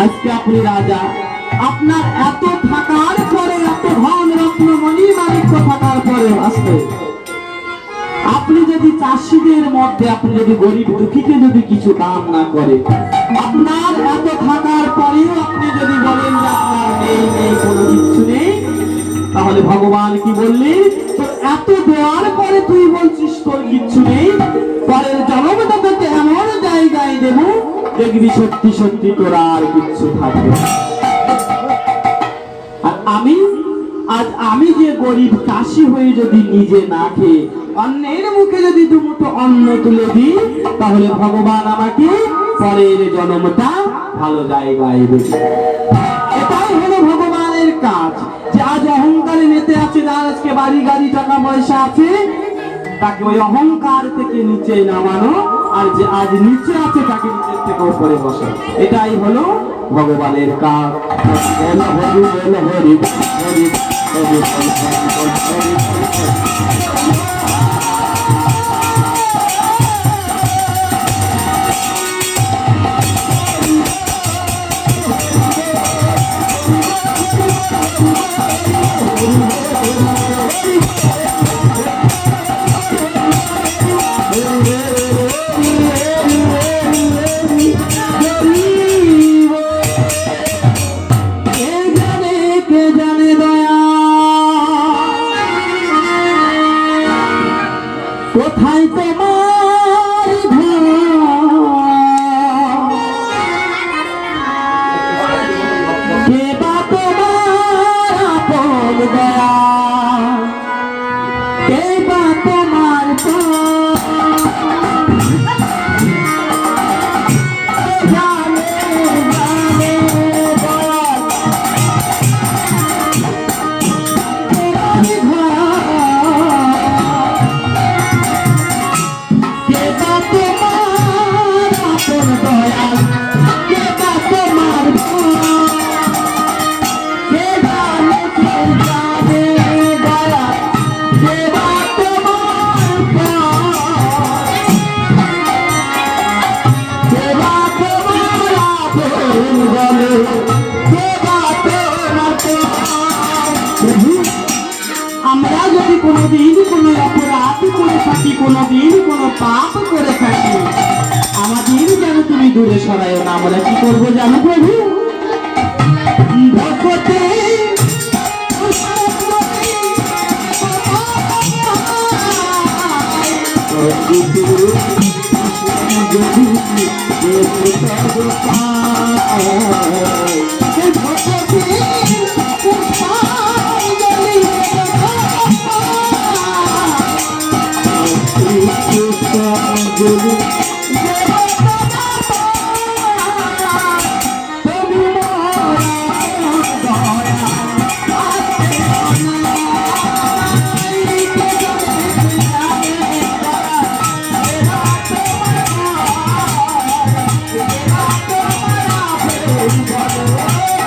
আজকে আপনি রাজা, আপনার এত থাকার পরে, এত ধন রত্ন মণি মাণিক্য থাকার পরে আসবে আপনি যদি চাষিদের মধ্যে আপনি যদি গরিব দুঃখীকে যদি কিছু দান না করে, আপনার এত থাকার পরেও আপনি যদি বলেন যে আপনার নেই নেই কোনো কিছু নেই, তাহলে ভগবান কি বললেন, তোর এত দেওয়ার পরে তুই বলছিস তোর কিচ্ছু নেই, পরের জন্মটা তোকে এমন জায়গায় দেব দেখবি সত্যি সত্যি তোর আর কিচ্ছু থাকবে। আর আমি যে গরিব চাষি হয়ে যদি নিজে না খেয়ে অন্যের মুখে যদি দুমুঠো অন্ন তুলে দিই, তাহলে ভগবান আমাকে পরের জন্মটা ভালো জায়গায় দেবে। এটাই হলো ভগবানের কাজ। যে আজ অহংকারে মেতে আছে, যার আজকে বাড়ি গাড়ি টাকা পয়সা আছে, তাকে ওই অহংকার থেকে নিচে নামানো, আর যে আজ নিচে আছে তাকে নিচের থেকে উপরে বসে। এটাই হলো ভগবানের কাজ। হরি হরি হরি হরি হরি হরি। কোথায় তোমার কে বা তোমার আপন দয়া, কে বা তোমার আমরা যদি কোনোদিন কোনো অপরাধ করে থাকি, কোনোদিন কোনো পাপ করে থাকি, আমাদের যেন তুমি দূরে সরাইও না। আমরা কি করবো জানো প্রভু? ভক্তে Oh,